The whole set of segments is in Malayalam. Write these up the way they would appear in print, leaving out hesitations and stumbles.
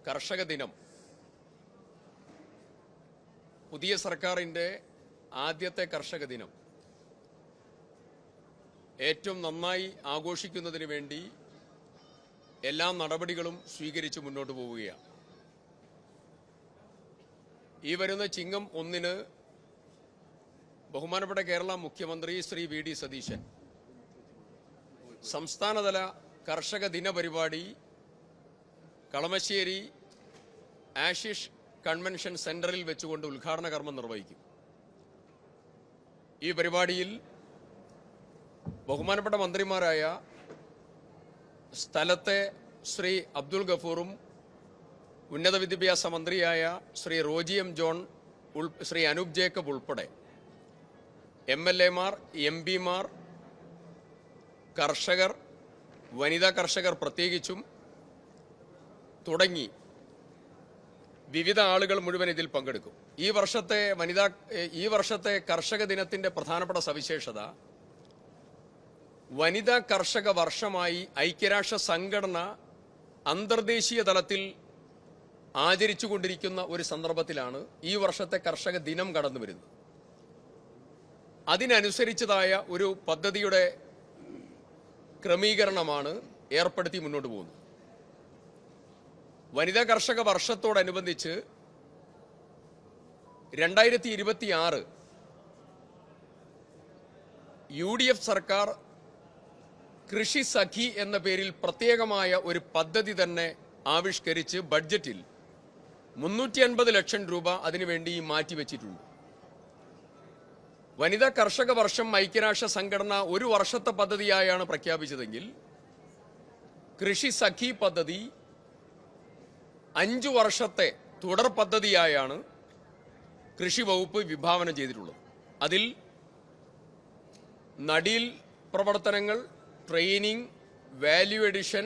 കർഷക ദിനം പുതിയ സർക്കാരിൻ്റെ ആദ്യത്തെ കർഷക ദിനം ഏറ്റവും നന്നായി ആഘോഷിക്കുന്നതിന് വേണ്ടി എല്ലാ നടപടികളും സ്വീകരിച്ച് മുന്നോട്ട് പോവുകയാണ്. ഈ വരുന്ന ചിങ്ങം 1-ന് ബഹുമാനപ്പെട്ട കേരള മുഖ്യമന്ത്രി ശ്രീ വി ഡി സതീശൻ സംസ്ഥാനതല കർഷക ദിന പരിപാടി കളമശ്ശേരി ആഷിഷ് കൺവെൻഷൻ സെന്ററിൽ വെച്ചുകൊണ്ട് ഉദ്ഘാടന കർമ്മം നിർവഹിക്കും. ഈ പരിപാടിയിൽ ബഹുമാനപ്പെട്ട മന്ത്രിമാരായ സ്ഥലത്തെ ശ്രീ അബ്ദുൽ ഗഫൂറും ഉന്നത വിദ്യാഭ്യാസ മന്ത്രിയായ Shri Roji M John, Shri Anoop Jacob ഉൾപ്പെടെ MLA-മാർ, MP-മാർ, കർഷകർ, വനിതാ കർഷകർ പ്രത്യേകിച്ചും തുടങ്ങി വിവിധ ആളുകൾ മുഴുവൻ ഇതിൽ പങ്കെടുക്കും. ഈ വർഷത്തെ കർഷക ദിനത്തിന്റെ പ്രധാനപ്പെട്ട സവിശേഷത വനിതാ കർഷക വർഷമായി ഐക്യരാഷ്ട്ര സംഘടന അന്തർദേശീയ തലത്തിൽ ആചരിച്ചുകൊണ്ടിരിക്കുന്ന ഒരു സന്ദർഭത്തിലാണ് ഈ വർഷത്തെ കർഷക ദിനം കടന്നു വരുന്നത്. അതിനനുസരിച്ചതായ ഒരു പദ്ധതിയുടെ ക്രമീകരണമാണ് ഏർപ്പെടുത്തി മുന്നോട്ട് പോകുന്നത്. വനിതാ കർഷക വർഷത്തോടനുബന്ധിച്ച് 2026 UDF സർക്കാർ കൃഷി സഖി എന്ന പേരിൽ പ്രത്യേകമായ ഒരു പദ്ധതി തന്നെ ആവിഷ്കരിച്ച് ബഡ്ജറ്റിൽ 350 ലക്ഷം രൂപ അതിനുവേണ്ടി മാറ്റിവെച്ചിട്ടുണ്ട്. വനിതാ കർഷക വർഷം ഐക്യരാഷ്ട്ര സംഘടന ഒരു വർഷത്തെ പദ്ധതിയായാണ് പ്രഖ്യാപിച്ചതെങ്കിൽ കൃഷി സഖി പദ്ധതി 5 വർഷത്തെ തുടർ പദ്ധതിയായാണ് കൃഷി വകുപ്പ് വിഭാവനം ചെയ്തിട്ടുള്ളത്. അതിൽ നടീൽ പ്രവർത്തനങ്ങൾ, ട്രെയിനിങ്, വാല്യൂ എഡിഷൻ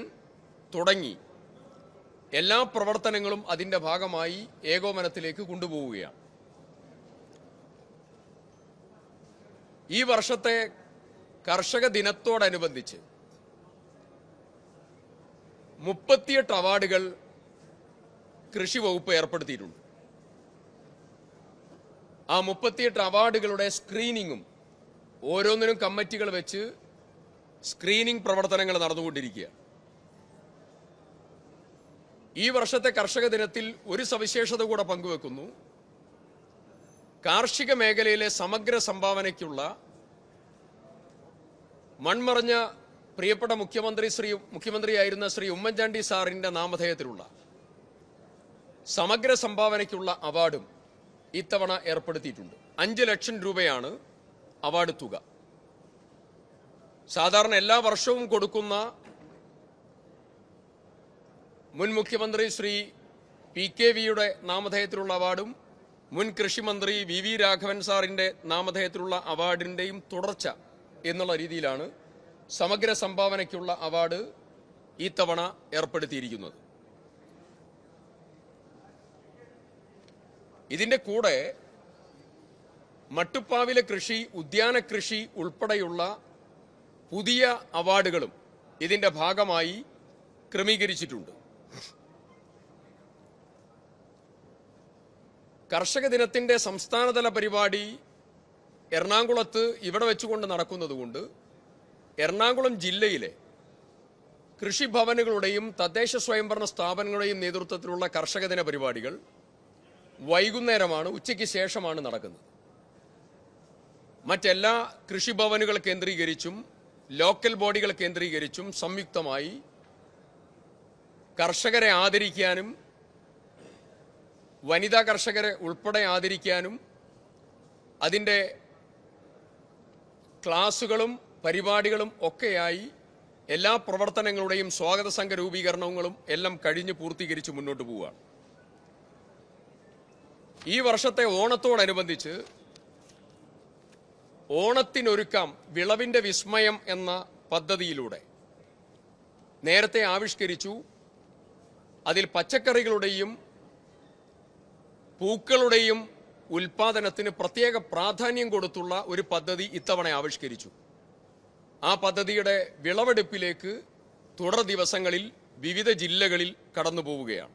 തുടങ്ങി എല്ലാ പ്രവർത്തനങ്ങളും അതിൻ്റെ ഭാഗമായി ഏകോപനത്തിലേക്ക് കൊണ്ടുപോവുകയാണ്. ഈ വർഷത്തെ കർഷക ദിനത്തോടനുബന്ധിച്ച് 38 അവാർഡുകൾ കൃഷി വകുപ്പ് ഏർപ്പെടുത്തിയിട്ടുണ്ട്. ആ 38 അവാർഡുകളുടെ സ്ക്രീനിങ്ങും ഓരോന്നിനും കമ്മിറ്റികൾ വെച്ച് സ്ക്രീനിംഗ് പ്രവർത്തനങ്ങൾ നടന്നുകൊണ്ടിരിക്കുക. ഈ വർഷത്തെ കർഷക ദിനത്തിൽ ഒരു സവിശേഷത കൂടെ പങ്കുവെക്കുന്നു. കാർഷിക മേഖലയിലെ സമഗ്ര സംഭാവനയ്ക്കുള്ള മൺമറഞ്ഞ പ്രിയപ്പെട്ട മുഖ്യമന്ത്രിയായിരുന്ന ശ്രീ ഉമ്മൻചാണ്ടി സാറിന്റെ നാമധേയത്തിലുള്ള സമഗ്ര സംഭാവനയ്ക്കുള്ള അവാർഡും ഇത്തവണ ഏർപ്പെടുത്തിയിട്ടുണ്ട്. 5 ലക്ഷം രൂപയാണ് അവാർഡ് തുക. സാധാരണ എല്ലാ വർഷവും കൊടുക്കുന്ന മുൻ മുഖ്യമന്ത്രി ശ്രീ PKV-യുടെ നാമധേയത്തിലുള്ള അവാർഡും മുൻ കൃഷിമന്ത്രി VV രാഘവൻ സാറിന്റെ നാമധേയത്തിലുള്ള അവാർഡിന്റെയും തുടർച്ച എന്നുള്ള രീതിയിലാണ് സമഗ്ര സംഭാവനയ്ക്കുള്ള അവാർഡ് ഇത്തവണ ഏർപ്പെടുത്തിയിരിക്കുന്നത്. ഇതിന്റെ കൂടെ മട്ടുപ്പാവിലെ കൃഷി, ഉദ്യാന കൃഷി ഉൾപ്പെടെയുള്ള പുതിയ അവാർഡുകളും ഇതിന്റെ ഭാഗമായി ക്രമീകരിച്ചിട്ടുണ്ട്. കർഷക ദിനത്തിന്റെ സംസ്ഥാനതല പരിപാടി എറണാകുളത്ത് ഇവിടെ വെച്ചുകൊണ്ട് നടക്കുന്നതുകൊണ്ട് എറണാകുളം ജില്ലയിലെ കൃഷിഭവനുകളുടെയും തദ്ദേശ സ്വയംഭരണ സ്ഥാപനങ്ങളുടെയും നേതൃത്വത്തിലുള്ള കർഷക ദിന പരിപാടികൾ വൈകുന്നേരമാണ്, ഉച്ചയ്ക്ക് ശേഷമാണ് നടക്കുന്നത്. മറ്റെല്ലാ കൃഷിഭവനുകൾ കേന്ദ്രീകരിച്ചും ലോക്കൽ ബോഡികൾ കേന്ദ്രീകരിച്ചും സംയുക്തമായി കർഷകരെ ആദരിക്കാനും വനിതാ കർഷകരെ ഉൾപ്പെടെ ആദരിക്കാനും അതിൻ്റെ ക്ലാസുകളും പരിപാടികളും ഒക്കെയായി എല്ലാ പ്രവർത്തനങ്ങളുടെയും സ്വാഗത സംഘ രൂപീകരണങ്ങളും എല്ലാം കഴിഞ്ഞ് പൂർത്തീകരിച്ച് മുന്നോട്ട് പോവുകയാണ്. ഈ വർഷത്തെ ഓണത്തോടനുബന്ധിച്ച് ഓണത്തിനൊരുക്കാം വിളവിന്റെ വിസ്മയം എന്ന പദ്ധതിയിലൂടെ നേരത്തെ ആവിഷ്കരിച്ചു. അതിൽ പച്ചക്കറികളുടെയും പൂക്കളുടെയും ഉൽപാദനത്തിന് പ്രത്യേക പ്രാധാന്യം കൊടുത്തുള്ള ഒരു പദ്ധതി ഇത്തവണ ആവിഷ്കരിച്ചു. ആ പദ്ധതിയുടെ വിളവെടുപ്പിലേക്ക് തുടർ ദിവസങ്ങളിൽ വിവിധ ജില്ലകളിൽ കടന്നു പോവുകയാണ്.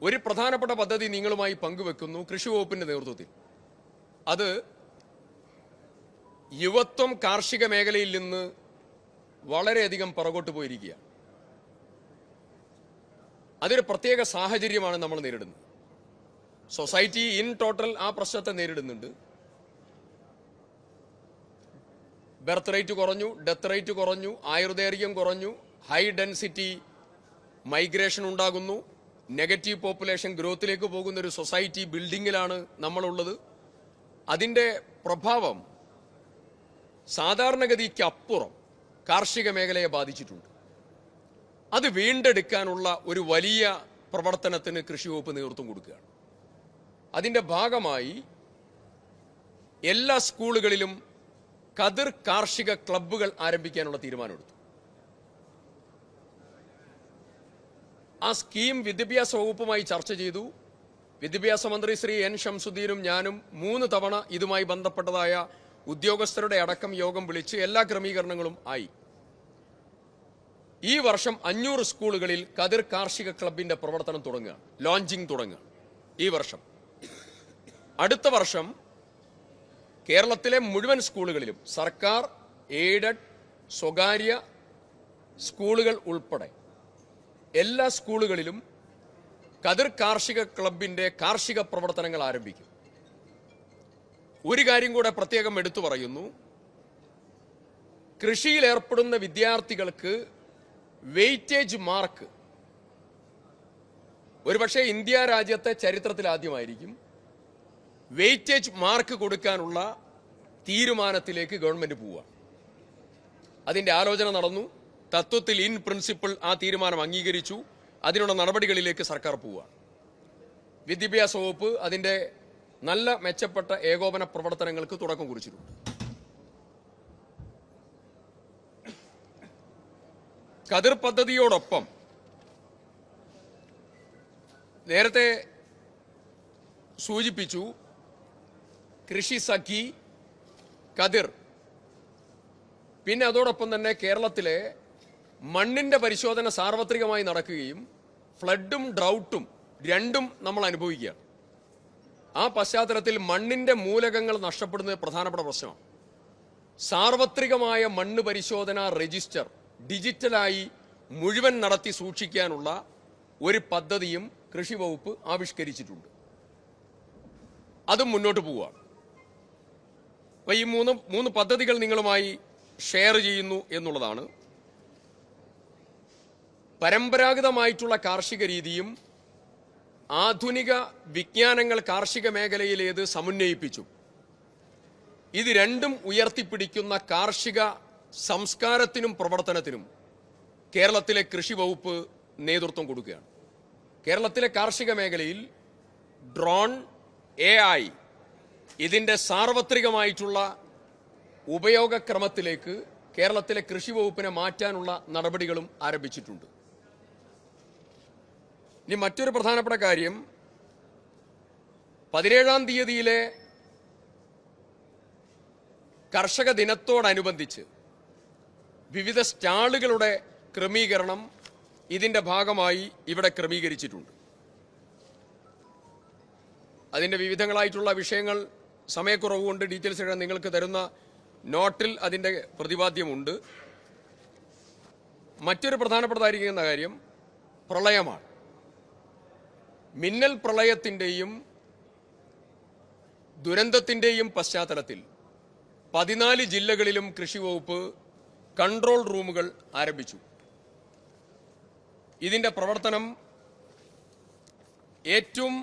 ഒരു പ്രധാനപ്പെട്ട പദ്ധതി നിങ്ങളുമായി പങ്കുവെക്കുന്നു കൃഷി വകുപ്പിന്റെ നേതൃത്വത്തിൽ. അത് യുവത്വം കാർഷിക മേഖലയിൽ നിന്ന് വളരെയധികം പുറകോട്ട് പോയിരിക്കുകയാണ്. അതൊരു പ്രത്യേക സാഹചര്യമാണ് നമ്മൾ നേരിടുന്നത്. സൊസൈറ്റി ഇൻ ടോട്ടൽ ആ പ്രശ്നത്തെ നേരിടുന്നുണ്ട്. ബർത്ത് റേറ്റ് കുറഞ്ഞു, ഡെത്ത് റേറ്റ് കുറഞ്ഞു, ആയുർദൈർഘ്യം കുറഞ്ഞു, ഹൈ ഡെൻസിറ്റി മൈഗ്രേഷൻ ഉണ്ടാകുന്നു, നെഗറ്റീവ് പോപ്പുലേഷൻ ഗ്രോത്തിലേക്ക് പോകുന്ന ഒരു സൊസൈറ്റി ബിൽഡിങ്ങിലാണ് നമ്മളുള്ളത്. അതിൻ്റെ പ്രഭാവം സാധാരണഗതിക്ക് അപ്പുറം കാർഷിക മേഖലയെ ബാധിച്ചിട്ടുണ്ട്. അത് വീണ്ടെടുക്കാനുള്ള ഒരു വലിയ പ്രവർത്തനത്തിന് കൃഷി വകുപ്പ് നേതൃത്വം കൊടുക്കുകയാണ്. അതിൻ്റെ ഭാഗമായി എല്ലാ സ്കൂളുകളിലും കതിർ കാർഷിക ക്ലബ്ബുകൾ ആരംഭിക്കാനുള്ള തീരുമാനമെടുത്തു. ആ സ്കീം വിദ്യാഭ്യാസ വകുപ്പുമായി ചർച്ച ചെയ്തു. വിദ്യാഭ്യാസ മന്ത്രി ശ്രീ എൻ ഷംസുദ്ദീനും ഞാനും 3 തവണ ഇതുമായി ബന്ധപ്പെട്ടതായ ഉദ്യോഗസ്ഥരുടെ അടക്കം യോഗം വിളിച്ച് എല്ലാ ക്രമീകരണങ്ങളും ആയി. ഈ വർഷം 500 സ്കൂളുകളിൽ കതിർ കാർഷിക ക്ലബിന്റെ പ്രവർത്തനം തുടങ്ങുകയാണ്, ലോഞ്ചിങ് തുടങ്ങുക ഈ വർഷം. അടുത്ത വർഷം കേരളത്തിലെ മുഴുവൻ സ്കൂളുകളിലും സർക്കാർ, എയ്ഡഡ്, സ്വകാര്യ സ്കൂളുകൾ ഉൾപ്പെടെ എല്ലാ സ്കൂളുകളിലും കതിർ കാർഷിക ക്ലബിന്റെ കാർഷിക പ്രവർത്തനങ്ങൾ ആരംഭിക്കും. ഒരു കാര്യം കൂടെ പ്രത്യേകം എടുത്തു പറയുന്നു. കൃഷിയിൽ ഏർപ്പെടുന്ന വിദ്യാർത്ഥികൾക്ക് വെയിറ്റേജ് മാർക്ക് ഒരുപക്ഷെ ഇന്ത്യ രാജ്യത്തെ ചരിത്രത്തിൽ ആദ്യമായിരിക്കും വെയിറ്റേജ് മാർക്ക് കൊടുക്കാനുള്ള തീരുമാനത്തിലേക്ക് ഗവൺമെന്റ് പോവുക. അതിന്റെ ആലോചന നടന്നു. തത്വത്തിൽ ഇൻ പ്രിൻസിപ്പിൾ ആ തീരുമാനം അംഗീകരിച്ചു. അതിനുള്ള നടപടികളിലേക്ക് സർക്കാർ പോവുക. വിദ്യാഭ്യാസ വകുപ്പ് അതിന്റെ നല്ല മെച്ചപ്പെട്ട ഏകോപന പ്രവർത്തനങ്ങൾക്ക് തുടക്കം കുറിച്ചിട്ടുണ്ട്. കതിർ പദ്ധതിയോടൊപ്പം നേരത്തെ സൂചിപ്പിച്ചു കൃഷി സഖി, കതിർ, പിന്നെ അതോടൊപ്പം തന്നെ കേരളത്തിലെ മണ്ണിന്റെ പരിശോധന സാർവത്രികമായി നടക്കുകയും ഫ്ലഡും ഡ്രൗട്ടും രണ്ടും നമ്മൾ അനുഭവിക്കുകയാണ്. ആ പശ്ചാത്തലത്തിൽ മണ്ണിന്റെ മൂലകങ്ങൾ നഷ്ടപ്പെടുന്നത് പ്രധാനപ്പെട്ട പ്രശ്നമാണ്. സാർവത്രികമായ മണ്ണ് പരിശോധന രജിസ്റ്റർ ഡിജിറ്റലായി മുഴുവൻ നടത്തി സൂക്ഷിക്കാനുള്ള ഒരു പദ്ധതിയും കൃഷി വകുപ്പ് ആവിഷ്കരിച്ചിട്ടുണ്ട്. അതും മുന്നോട്ട് പോവുകയാണ്. അപ്പൊ ഈ മൂന്ന് പദ്ധതികൾ നിങ്ങളുമായി ഷെയർ ചെയ്യുന്നു എന്നുള്ളതാണ്. പരമ്പരാഗതമായിട്ടുള്ള കാർഷിക രീതിയും ആധുനിക വിജ്ഞാനങ്ങൾ കാർഷിക മേഖലയിലേത് സമന്വയിപ്പിച്ചു. ഇത് രണ്ടും ഉയർത്തിപ്പിടിക്കുന്ന കാർഷിക സംസ്കാരത്തിനും പ്രവർത്തനത്തിനും കേരളത്തിലെ കൃഷി വകുപ്പ് നേതൃത്വം കൊടുക്കുകയാണ്. കേരളത്തിലെ കാർഷിക മേഖലയിൽ ഡ്രോൺ, AI ഇതിന്റെ സാർവത്രികമായിട്ടുള്ള ഉപയോഗക്രമത്തിലേക്ക് കേരളത്തിലെ കൃഷി വകുപ്പിനെ മാറ്റാനുള്ള നടപടികളും ആരംഭിച്ചിട്ടുണ്ട്. ഇനി മറ്റൊരു പ്രധാനപ്പെട്ട കാര്യം, 17-ാം തീയതിയിലെ കർഷക ദിനത്തോടനുബന്ധിച്ച് വിവിധ സ്റ്റാളുകളുടെ ക്രമീകരണം ഇതിന്റെ ഭാഗമായി ഇവിടെ ക്രമീകരിച്ചിട്ടുണ്ട്. അതിന്റെ വിവിധങ്ങളായിട്ടുള്ള വിഷയങ്ങൾ സമയക്കുറവ് കൊണ്ട് ഡീറ്റെയിൽസ് എഴുതാൻ നിങ്ങൾക്ക് തരുന്ന നോട്ടിൽ അതിന്റെ പ്രതിപാദ്യമുണ്ട്. മറ്റൊരു പ്രധാനപ്പെട്ടതായിരിക്കുന്ന കാര്യം പ്രളയമാണ്. മിന്നൽ പ്രളയത്തിന്റെയും ദുരന്തത്തിന്റെയും പശ്ചാത്തലത്തിൽ 14 ജില്ലകളിലും കൃഷി വകുപ്പ് കൺട്രോൾ റൂമുകൾ ആരംഭിച്ചു. ഇതിന്റെ പ്രവർത്തനം ഏറ്റവും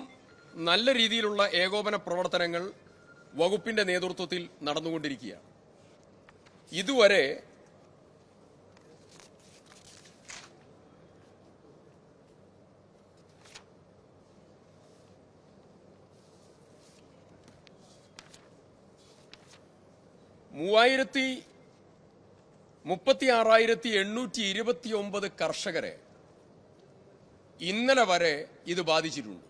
നല്ല രീതിയിലുള്ള ഏകോപന പ്രവർത്തനങ്ങൾ വകുപ്പിന്റെ നേതൃത്വത്തിൽ നടന്നുകൊണ്ടിരിക്കുകയാണ്. ഇതുവരെ $36,829 കർഷകരെ ഇന്നലെ വരെ ഇത് ബാധിച്ചിട്ടുണ്ട്.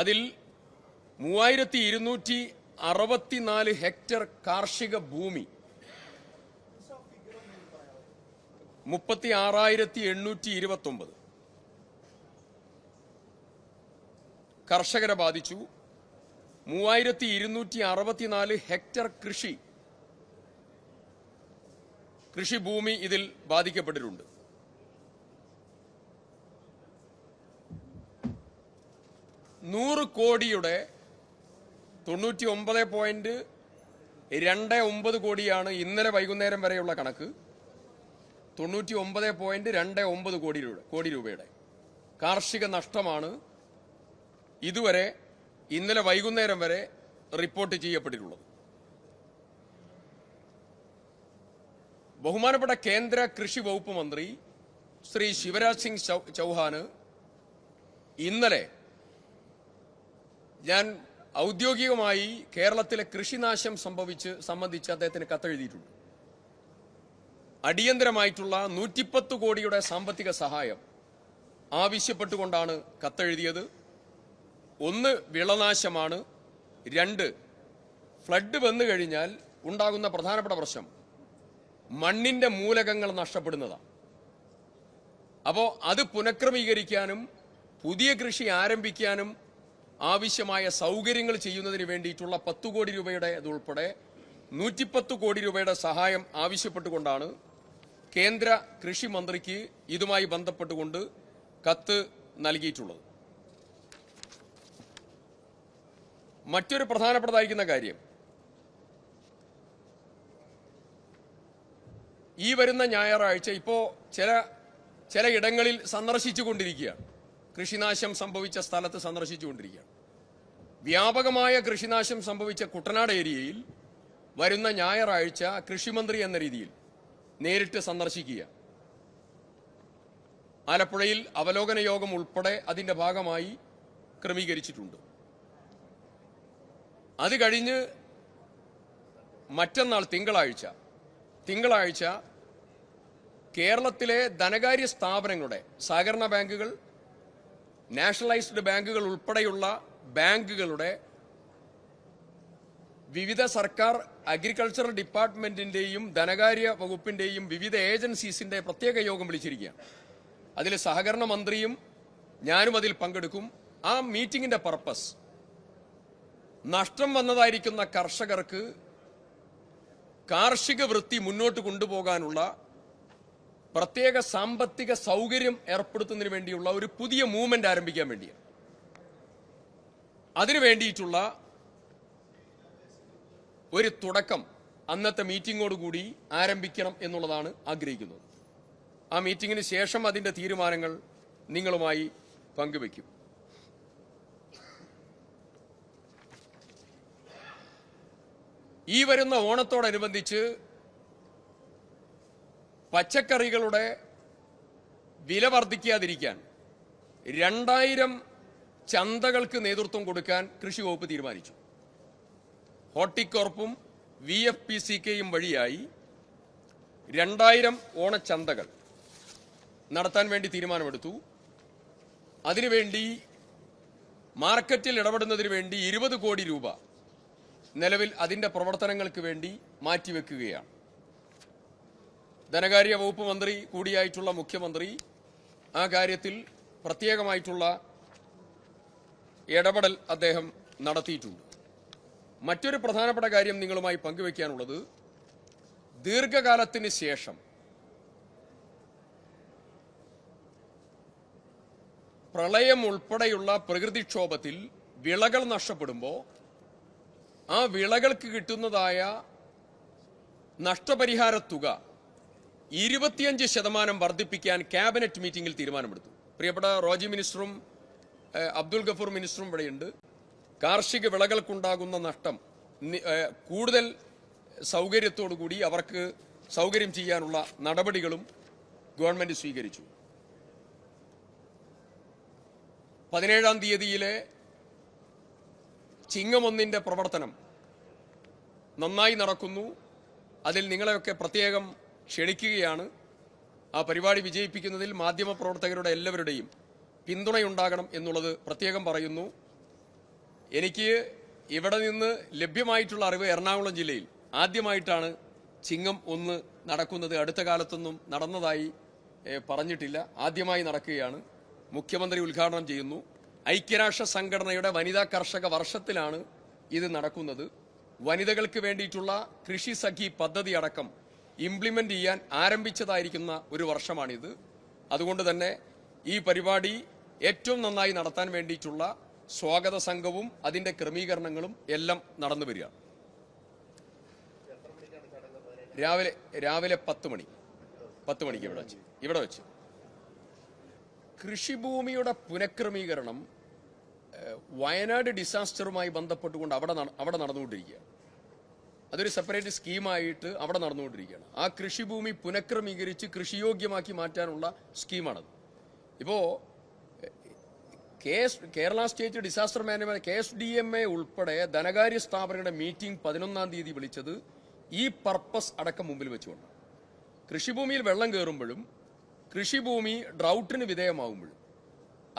അതിൽ 3264 ഹെക്ടർ കാർഷിക ഭൂമി 36,829 കർഷകരെ ബാധിച്ചു. 3,264 ഹെക്ടർ കൃഷിഭൂമി ഇതിൽ ബാധിക്കപ്പെട്ടിട്ടുണ്ട്. 100 കോടിയുടെ 99.29 കോടിയാണ് ഇന്നലെ വൈകുന്നേരം വരെയുള്ള കണക്ക്. 99.29 കോടി രൂപയുടെ കാർഷിക നഷ്ടമാണ് ഇതുവരെ ഇന്നലെ വൈകുന്നേരം വരെ റിപ്പോർട്ട് ചെയ്യപ്പെട്ടിട്ടുള്ളത്. ബഹുമാനപ്പെട്ട കേന്ദ്ര കൃഷി വകുപ്പ് മന്ത്രി ശ്രീ ശിവരാജ് സിംഗ് ചൗഹാന് ഇന്നലെ ഞാൻ ഔദ്യോഗികമായി കേരളത്തിലെ കൃഷിനാശം സംബന്ധിച്ച് അദ്ദേഹത്തിന് കത്തെഴുതിയിട്ടുണ്ട്. അടിയന്തരമായിട്ടുള്ള 110 കോടിയുടെ സാമ്പത്തിക സഹായം ആവശ്യപ്പെട്ടുകൊണ്ടാണ് കത്തെഴുതിയത്. 1 വിളനാശമാണ്, 2 ഫ്ലഡ് വന്നു കഴിഞ്ഞാൽ ഉണ്ടാകുന്ന പ്രധാനപ്പെട്ട പ്രശ്നം മണ്ണിന്റെ മൂലകങ്ങൾ നഷ്ടപ്പെടുന്നതാണ്. അപ്പോൾ അത് പുനഃക്രമീകരിക്കാനും പുതിയ കൃഷി ആരംഭിക്കാനും ആവശ്യമായ സൗകര്യങ്ങൾ ചെയ്യുന്നതിന് വേണ്ടിയിട്ടുള്ള 10 കോടി രൂപയുടെ അതുൾപ്പെടെ 110 കോടി രൂപയുടെ സഹായം ആവശ്യപ്പെട്ടുകൊണ്ടാണ് കേന്ദ്ര കൃഷി മന്ത്രിക്ക് ഇതുമായി ബന്ധപ്പെട്ടുകൊണ്ട് കത്ത് നൽകിയിട്ടുള്ളത്. മറ്റൊരു പ്രധാനപ്പെട്ടതായിരിക്കുന്ന കാര്യം, ഈ വരുന്ന ഞായറാഴ്ച ഇപ്പോൾ ചില ഇടങ്ങളിൽ സന്ദർശിച്ചുകൊണ്ടിരിക്കുകയാണ്. കൃഷിനാശം സംഭവിച്ച സ്ഥലത്ത് സന്ദർശിച്ചുകൊണ്ടിരിക്കുകയാണ്. വ്യാപകമായ കൃഷിനാശം സംഭവിച്ച കുട്ടനാട് ഏരിയയിൽ വരുന്ന ഞായറാഴ്ച കൃഷിമന്ത്രി എന്ന രീതിയിൽ നേരിട്ട് സന്ദർശിക്കുക. ആലപ്പുഴയിൽ അവലോകന യോഗം ഉൾപ്പെടെ അതിന്റെ ഭാഗമായി ക്രമീകരിച്ചിട്ടുണ്ട്. അത് കഴിഞ്ഞ് മറ്റന്നാൾ തിങ്കളാഴ്ച കേരളത്തിലെ ധനകാര്യ സ്ഥാപനങ്ങളുടെ സഹകരണ ബാങ്കുകൾ, നാഷണലൈസ്ഡ് ബാങ്കുകൾ ഉൾപ്പെടെയുള്ള ബാങ്കുകളുടെ വിവിധ സർക്കാർ അഗ്രികൾച്ചറൽ ഡിപ്പാർട്ട്മെന്റിന്റെയും ധനകാര്യ വകുപ്പിന്റെയും വിവിധ ഏജൻസീസിന്റെ പ്രത്യേക യോഗം വിളിച്ചിരിക്കുകയാണ്. അതിൽ സഹകരണ മന്ത്രിയും ഞാനും അതിൽ പങ്കെടുക്കും. ആ മീറ്റിംഗിന്റെ പർപ്പസ് നഷ്ടം വന്നതായിരിക്കുന്ന കർഷകർക്ക് കാർഷിക വൃത്തി മുന്നോട്ട് കൊണ്ടുപോകാനുള്ള പ്രത്യേക സാമ്പത്തിക സൗകര്യം ഏർപ്പെടുത്തുന്നതിന് വേണ്ടിയുള്ള ഒരു പുതിയ മൂവ്മെന്റ് ആരംഭിക്കാൻ വേണ്ടിയാണ്. അതിനു വേണ്ടിയിട്ടുള്ള ഒരു തുടക്കം അന്നത്തെ മീറ്റിംഗോടുകൂടി ആരംഭിക്കണം എന്നുള്ളതാണ് ആഗ്രഹിക്കുന്നത്. ആ മീറ്റിംഗിന് ശേഷം അതിന്റെ തീരുമാനങ്ങൾ നിങ്ങളുമായി പങ്കുവയ്ക്കും. ഈ വരുന്ന ഓണത്തോടനുബന്ധിച്ച് പച്ചക്കറികളുടെ വില വർദ്ധിക്കാതിരിക്കാൻ 2000 ചന്തകൾക്ക് നേതൃത്വം കൊടുക്കാൻ കൃഷി വകുപ്പ് തീരുമാനിച്ചു. ഹോർട്ടികോർപ്പും VFPCKയും വഴിയായി 2000 ഓണച്ചന്തകൾ നടത്താൻ വേണ്ടി തീരുമാനമെടുത്തു. അതിനുവേണ്ടി മാർക്കറ്റിൽ ഇടപെടുന്നതിന് വേണ്ടി 20 കോടി രൂപ നിലവിൽ അതിന്റെ പ്രവർത്തനങ്ങൾക്ക് വേണ്ടി മാറ്റിവെക്കുകയാണ്. ധനകാര്യ വകുപ്പ് മന്ത്രി കൂടിയായിട്ടുള്ള മുഖ്യമന്ത്രി ആ കാര്യത്തിൽ പ്രത്യേകമായിട്ടുള്ള ഇടപെടൽ അദ്ദേഹം നടത്തിയിട്ടുണ്ട്. മറ്റൊരു പ്രധാനപ്പെട്ട കാര്യം നിങ്ങളുമായി പങ്കുവയ്ക്കാനുള്ളത്, ദീർഘകാലത്തിന് ശേഷം പ്രളയം ഉൾപ്പെടെയുള്ള പ്രകൃതിക്ഷോഭത്തിൽ വിളകൾ നഷ്ടപ്പെടുമ്പോൾ ആ വിളകൾക്ക് കിട്ടുന്നതായ നഷ്ടപരിഹാര തുക 25% വർദ്ധിപ്പിക്കാൻ ക്യാബിനറ്റ് മീറ്റിംഗിൽ തീരുമാനമെടുത്തു. പ്രിയപ്പെട്ട റോജി മിനിസ്റ്ററും അബ്ദുൽ ഗഫൂർ മിനിസ്റ്ററും ഇവിടെയുണ്ട്. കാർഷിക വിളകൾക്കുണ്ടാകുന്ന നഷ്ടം കൂടുതൽ സൗകര്യത്തോടുകൂടി അവർക്ക് സൗകര്യം ചെയ്യാനുള്ള നടപടികളും ഗവൺമെന്റ് സ്വീകരിച്ചു. 17-ാം തീയതിയിലെ ചിങ്ങം 1 പ്രവർത്തനം നന്നായി നടക്കുന്നു. അതിൽ നിങ്ങളെയൊക്കെ പ്രത്യേകം ക്ഷണിക്കുകയാണ്. ആ പരിപാടി വിജയിപ്പിക്കുന്നതിൽ മാധ്യമപ്രവർത്തകരുടെ എല്ലാവരുടെയും പിന്തുണയുണ്ടാകണം എന്നുള്ളത് പ്രത്യേകം പറയുന്നു. എനിക്ക് ഇവിടെ നിന്ന് ലഭ്യമായിട്ടുള്ള അറിവ് എറണാകുളം ജില്ലയിൽ ആദ്യമായിട്ടാണ് ചിങ്ങം 1 നടക്കുന്നത് അടുത്ത കാലത്തൊന്നും നടന്നതായി പറഞ്ഞിട്ടില്ല. ആദ്യമായി നടക്കുകയാണ്. മുഖ്യമന്ത്രി ഉദ്ഘാടനം ചെയ്യുന്നു. ഐക്യരാഷ്ട്ര സംഘടനയുടെ വനിതാ കർഷക വർഷത്തിലാണ് ഇത് നടക്കുന്നത്. വനിതകൾക്ക് വേണ്ടിയിട്ടുള്ള കൃഷി സഖി പദ്ധതി അടക്കം ഇംപ്ലിമെന്റ് ചെയ്യാൻ ആരംഭിച്ചതായിരിക്കുന്ന ഒരു വർഷമാണിത്. അതുകൊണ്ട് തന്നെ ഈ പരിപാടി ഏറ്റവും നന്നായി നടത്താൻ വേണ്ടിയിട്ടുള്ള സ്വാഗത സംഘവും അതിന്റെ ക്രമീകരണങ്ങളും എല്ലാം നടന്നു വരികയാണ്. രാവിലെ 10 മണിക്ക് ഇവിടെ വെച്ച് കൃഷിഭൂമിയുടെ പുനഃക്രമീകരണം വയനാട് ഡിസാസ്റ്ററുമായി ബന്ധപ്പെട്ടുകൊണ്ട് അവിടെ നടന്നുകൊണ്ടിരിക്കുകയാണ്. അതൊരു സെപ്പറേറ്റ് സ്കീമായിട്ട് അവിടെ നടന്നുകൊണ്ടിരിക്കുകയാണ്. ആ കൃഷിഭൂമി പുനഃക്രമീകരിച്ച് കൃഷിയോഗ്യമാക്കി മാറ്റാനുള്ള സ്കീമാണത്. ഇപ്പോൾ Kerala state disaster management KSDMA ഉൾപ്പെടെ ധനകാര്യ സ്ഥാപനങ്ങളുടെ മീറ്റിംഗ് 11-ാം തീയതി വിളിച്ചത് ഈ പർപ്പസ് അടക്കം മുമ്പിൽ വെച്ചുകൊണ്ട് കൃഷിഭൂമിയിൽ വെള്ളം കയറുമ്പോഴും കൃഷിഭൂമി ഡ്രൗട്ടിന് വിധേയമാകുമ്പോഴും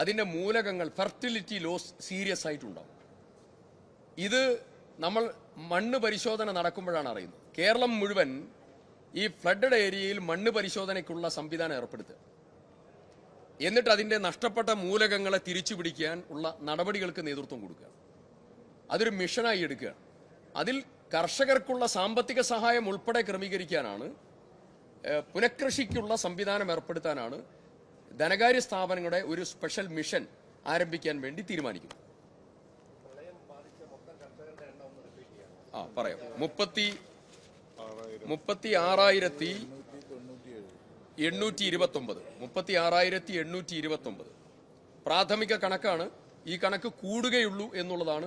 അതിന്റെ മൂലകങ്ങൾ ഫെർട്ടിലിറ്റി ലോസ് സീരിയസ് ആയിട്ടുണ്ടാവും. ഇത് നമ്മൾ മണ്ണ് പരിശോധന നടക്കുമ്പോഴാണ് അറിയുന്നത്. കേരളം മുഴുവൻ ഈ ഫ്ലഡഡ് ഏരിയയിൽ മണ്ണ് പരിശോധനയ്ക്കുള്ള സംവിധാനം ഏർപ്പെടുത്തുക, എന്നിട്ട് അതിന്റെ നഷ്ടപ്പെട്ട മൂലകങ്ങളെ തിരിച്ചു പിടിക്കാൻ ഉള്ള നടപടികൾക്ക് നേതൃത്വം കൊടുക്കുക. അതൊരു മിഷനായി എടുക്കുക. അതിൽ കർഷകർക്കുള്ള സാമ്പത്തിക സഹായം ഉൾപ്പെടെ ക്രമീകരിക്കാനാണ്, പുനഃകൃഷിക്കുള്ള സംവിധാനം ഏർപ്പെടുത്താനാണ് ധനകാര്യ സ്ഥാപനങ്ങളുടെ ഒരു സ്പെഷ്യൽ മിഷൻ ആരംഭിക്കാൻ വേണ്ടി തീരുമാനിക്കുന്നു. പറയാം. 36,829 പ്രാഥമിക കണക്കാണ്. ഈ കണക്ക് കൂടുകയുള്ളൂ എന്നുള്ളതാണ്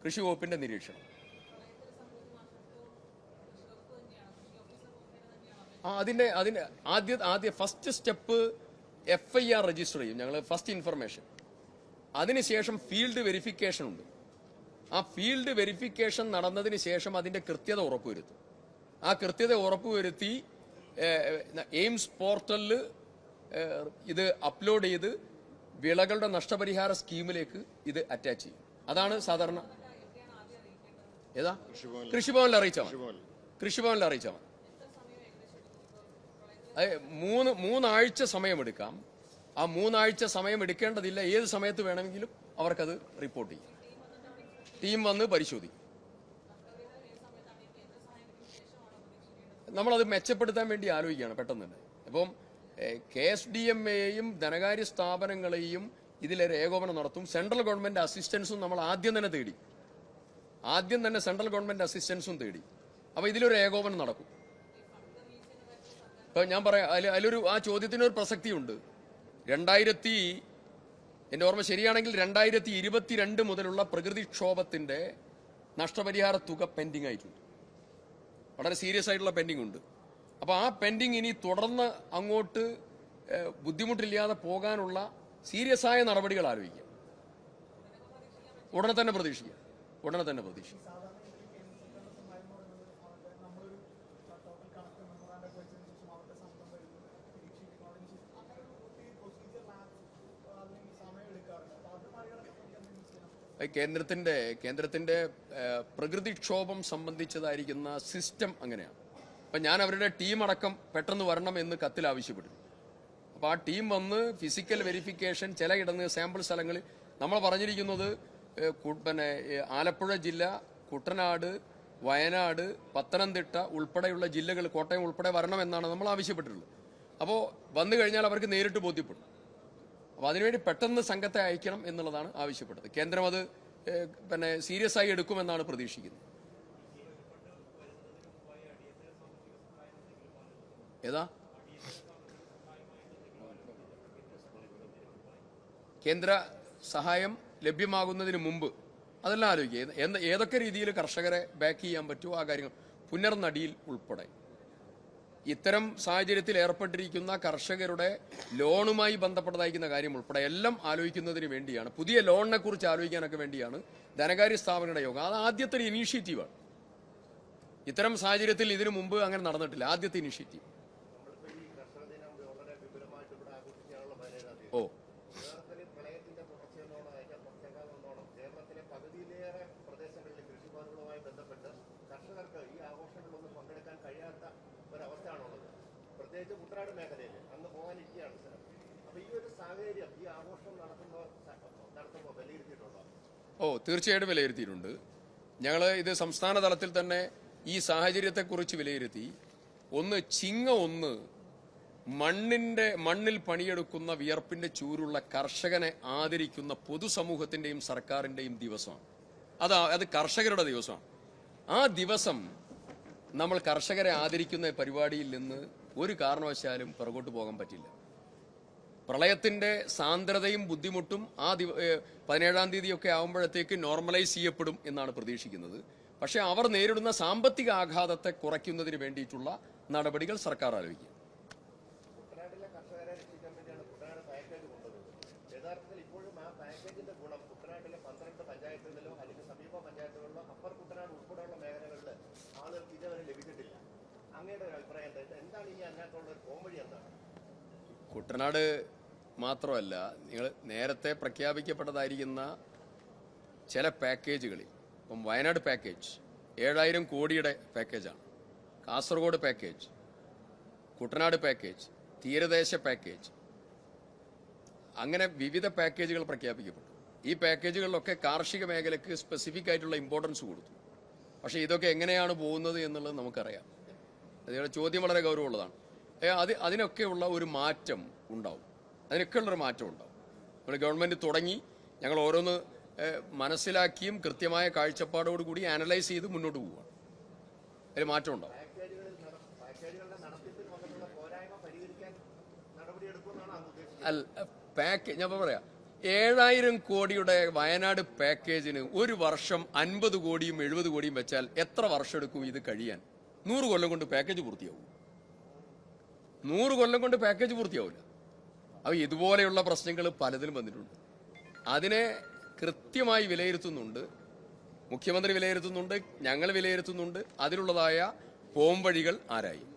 കൃഷി വകുപ്പിന്റെ നിരീക്ഷണം. അതിന്റെ ആദ്യ ഫസ്റ്റ് സ്റ്റെപ്പ് FIR രജിസ്റ്റർ ചെയ്യും ഞങ്ങൾ, ഫസ്റ്റ് ഇൻഫർമേഷൻ. അതിനുശേഷം ഫീൽഡ് വെരിഫിക്കേഷൻ ഉണ്ട്. ആ ഫീൽഡ് വെരിഫിക്കേഷൻ നടന്നതിന് ശേഷം അതിന്റെ കൃത്യത ഉറപ്പുവരുത്തും. ആ കൃത്യത ഉറപ്പുവരുത്തി എയിംസ് പോർട്ടലിൽ ഇത് അപ്ലോഡ് ചെയ്ത് വിളകളുടെ നഷ്ടപരിഹാര സ്കീമിലേക്ക് ഇത് അറ്റാച്ച് ചെയ്യും. അതാണ് സാധാരണ. ഏതാ? കൃഷിഭവനിൽ അറിയിച്ചാൽ മതി. മൂന്നാഴ്ച സമയമെടുക്കാം. ആ 3 ആഴ്ച സമയം എടുക്കേണ്ടതില്ല. ഏത് സമയത്ത് വേണമെങ്കിലും അവർക്കത് റിപ്പോർട്ട് ചെയ്യും. ടീം വന്ന് പരിശോധിക്കും. നമ്മളത് മെച്ചപ്പെടുത്താൻ വേണ്ടി ആലോചിക്കുകയാണ് പെട്ടെന്ന് തന്നെ. അപ്പം KSDMAയെയും ധനകാര്യ സ്ഥാപനങ്ങളെയും ഇതിലൊരു ഏകോപനം നടത്തും. സെൻട്രൽ ഗവൺമെന്റ് അസിസ്റ്റൻസും നമ്മൾ ആദ്യം തന്നെ സെൻട്രൽ ഗവൺമെന്റ് അസിസ്റ്റൻസും തേടി. അപ്പൊ ഇതിലൊരു ഏകോപനം നടക്കും. ഇപ്പൊ ഞാൻ പറയാം, അതിലൊരു ആ ചോദ്യത്തിനൊരു പ്രസക്തിയുണ്ട്. എന്റെ ഓർമ്മ ശരിയാണെങ്കിൽ 2022 മുതലുള്ള പ്രകൃതിക്ഷോഭത്തിന്റെ നഷ്ടപരിഹാര തുക പെൻഡിംഗ് ആയിട്ടുണ്ട്. വളരെ സീരിയസ് ആയിട്ടുള്ള പെൻഡിംഗ് ഉണ്ട്. അപ്പൊ ആ പെൻഡിംഗ് ഇനി തുടർന്ന് അങ്ങോട്ട് ബുദ്ധിമുട്ടില്ലാതെ പോകാനുള്ള സീരിയസ് ആയ നടപടികൾ ആലോചിക്കുക. ഉടനെ തന്നെ പ്രതീക്ഷിക്കുക. കേന്ദ്രത്തിന്റെ പ്രകൃതിക്ഷോഭം സംബന്ധിച്ചതായിരിക്കുന്ന സിസ്റ്റം അങ്ങനെയാണ്. അപ്പൊ ഞാൻ അവരുടെ ടീം അടക്കം പെട്ടെന്ന് വരണം എന്ന് കത്തിൽ ആവശ്യപ്പെട്ടു. അപ്പൊ ആ ടീം വന്ന് ഫിസിക്കൽ വെരിഫിക്കേഷൻ ചിലയിടങ്ങളിൽ സാമ്പിൾ സ്ഥലങ്ങളിൽ നമ്മൾ പറഞ്ഞിരിക്കുന്നത് ആലപ്പുഴ ജില്ല, കുട്ടനാട്, വയനാട്, പത്തനംതിട്ട ഉൾപ്പെടെയുള്ള ജില്ലകൾ, കോട്ടയം ഉൾപ്പെടെ വരണമെന്നാണ് നമ്മൾ ആവശ്യപ്പെട്ടിട്ടുള്ളത്. അപ്പോൾ വന്നു കഴിഞ്ഞാൽ അവർക്ക് നേരിട്ട് ബോധ്യപ്പെടും. അപ്പോൾ അതിനുവേണ്ടി പെട്ടെന്ന് സംഘത്തെ അയക്കണം എന്നുള്ളതാണ് ആവശ്യപ്പെട്ടത്. കേന്ദ്രം അത് സീരിയസ് ആയി എടുക്കുമെന്നാണ് പ്രതീക്ഷിക്കുന്നത്. ഏതാ? കേന്ദ്ര സഹായം ലഭ്യമാകുന്നതിന് മുമ്പ് അതെല്ലാം ആലോചിക്കുക. ഏതൊക്കെ രീതിയിൽ കർഷകരെ ബാക്ക് ചെയ്യാൻ പറ്റുമോ ആ കാര്യങ്ങൾ, പുനർനടിയിൽ ഉൾപ്പെടെ ഇത്തരം സാഹചര്യത്തിൽ ഏർപ്പെട്ടിരിക്കുന്ന കർഷകരുടെ ലോണുമായി ബന്ധപ്പെട്ടതായിരിക്കുന്ന കാര്യം ഉൾപ്പെടെ എല്ലാം ആലോചിക്കുന്നതിന് വേണ്ടിയാണ്, പുതിയ ലോണിനെ കുറിച്ച് ആലോചിക്കാനൊക്കെ വേണ്ടിയാണ് ധനകാര്യ സ്ഥാപനങ്ങളുടെ യോഗം. അത് ആദ്യത്തെ ഒരു ഇനീഷ്യേറ്റീവാണ്. ഇത്തരം സാഹചര്യത്തിൽ ഇതിനു മുമ്പ് അങ്ങനെ നടന്നിട്ടില്ല. ആദ്യത്തെ ഇനീഷ്യേറ്റീവ്. ഓ കർഷകർക്ക് ഈ ആഘോഷങ്ങളിലൊന്നും പങ്കെടുക്കാൻ കഴിയാത്ത ഒരവസ്ഥയാണുള്ളത്. പ്രത്യേകിച്ച് കുട്ടനാട് മേഖലയിൽ അന്ന് പോകാനിരിക്കുകയാണ് സ്ഥലം. അപ്പൊ ഈ ഒരു സാഹചര്യം ഈ ആഘോഷം നടത്തുമ്പോൾ വിലയിരുത്തിയിട്ടുണ്ടോ? തീർച്ചയായിട്ടും വിലയിരുത്തിയിട്ടുണ്ട്. ഞങ്ങൾ ഇത് സംസ്ഥാന തലത്തിൽ തന്നെ ഈ സാഹചര്യത്തെക്കുറിച്ച് വിലയിരുത്തി. ഒന്ന് മണ്ണിൽ പണിയെടുക്കുന്ന വിയർപ്പിന്റെ ചൂരുള്ള കർഷകനെ ആദരിക്കുന്ന പൊതുസമൂഹത്തിന്റെയും സർക്കാരിന്റെയും ദിവസമാണ്. അത് കർഷകരുടെ ദിവസമാണ്. ആ ദിവസം നമ്മൾ കർഷകരെ ആദരിക്കുന്ന പരിപാടിയിൽ നിന്ന് ഒരു കാരണവശാലും പുറകോട്ട് പോകാൻ പറ്റില്ല. പ്രളയത്തിന്റെ സാന്ദ്രതയും ബുദ്ധിമുട്ടും 17-ാം തീയതിയൊക്കെ ആകുമ്പോഴത്തേക്ക് നോർമലൈസ് ചെയ്യപ്പെടും എന്നാണ് പ്രതീക്ഷിക്കുന്നത്. പക്ഷേ അവർ നേരിടുന്ന സാമ്പത്തിക ആഘാതത്തെ കുറയ്ക്കുന്നതിന് വേണ്ടിയിട്ടുള്ള നടപടികൾ സർക്കാർ ആലോചിക്കും. കുട്ടനാട്ടിലെ കർഷകരെ രക്ഷിക്കാൻ വേണ്ടിയാണ് കുട്ടനാട് പാക്കേജ് കൊണ്ടുവരുന്നത്. യഥാർത്ഥത്തിൽ ഇപ്പോഴും ആ പാക്കേജിന്റെ ഗുണം കുട്ടനാട്ടിലെ 12 പഞ്ചായത്തുകളിലോ അല്ലെങ്കിൽ സമീപ പഞ്ചായത്തുകളിലോ അപ്പർ കുട്ടനാട് ഉൾപ്പെടെയുള്ള മേഖലകളിൽ ആളുകൾക്ക് ഇതുവരെ ലഭിച്ചിട്ടില്ല. അങ്ങയുടെ ഒരു അഭിപ്രായം എന്താണ്? ഇനി അതിനകത്തുള്ള ഒരു പോംവഴി എന്താണ്? കുട്ടനാട് മാത്രമല്ല, നിങ്ങൾ നേരത്തെ പ്രഖ്യാപിക്കപ്പെട്ടതായിരിക്കുന്ന ചില പാക്കേജുകളിൽ, ഇപ്പം വയനാട് പാക്കേജ് 7000 കോടിയുടെ പാക്കേജാണ്, കാസർഗോഡ് പാക്കേജ്, കുട്ടനാട് പാക്കേജ്, തീരദേശ പാക്കേജ്, അങ്ങനെ വിവിധ പാക്കേജുകൾ പ്രഖ്യാപിക്കപ്പെട്ടു. ഈ പാക്കേജുകളിലൊക്കെ കാർഷിക മേഖലയ്ക്ക് സ്പെസിഫിക് ആയിട്ടുള്ള ഇമ്പോർട്ടൻസ് കൊടുത്തു. പക്ഷേ ഇതൊക്കെ എങ്ങനെയാണ് പോകുന്നത് എന്നുള്ളത് നമുക്കറിയാം. അതിനുള്ള ചോദ്യം വളരെ ഗൗരവമുള്ളതാണ്. അതിനൊക്കെയുള്ള ഒരു മാറ്റം ഉണ്ടാവും. അതിനൊക്കെയുള്ളൊരു മാറ്റം ഉണ്ടാവും. നമ്മൾ ഗവൺമെൻറ് തുടങ്ങി, ഞങ്ങൾ ഓരോന്ന് മനസ്സിലാക്കിയും കൃത്യമായ കാഴ്ചപ്പാടോടുകൂടി അനലൈസ് ചെയ്ത് മുന്നോട്ട് പോവുകയാണ്. അതിൽ മാറ്റം ഉണ്ടാവും. ഞാൻ പറയാം, 7000 കോടിയുടെ വയനാട് പാക്കേജിന് ഒരു വർഷം 50 കോടിയും 70 കോടിയും വെച്ചാൽ എത്ര വർഷം എടുക്കും ഇത് കഴിയാൻ? 100 കൊല്ലം കൊണ്ട് പാക്കേജ് പൂർത്തിയാവും. 100 കൊല്ലം കൊണ്ട് പാക്കേജ് പൂർത്തിയാവില്ല. അപ്പോൾ ഇതുപോലെയുള്ള പ്രശ്നങ്ങൾ പലതിലും വന്നിട്ടുണ്ട്. അതിനെ കൃത്യമായി വിലയിരുത്തുന്നുണ്ട്, മുഖ്യമന്ത്രി വിലയിരുത്തുന്നുണ്ട്, ഞങ്ങൾ വിലയിരുത്തുന്നുണ്ട്. അതിനുള്ളതായ പോംവഴികൾ ആരായും.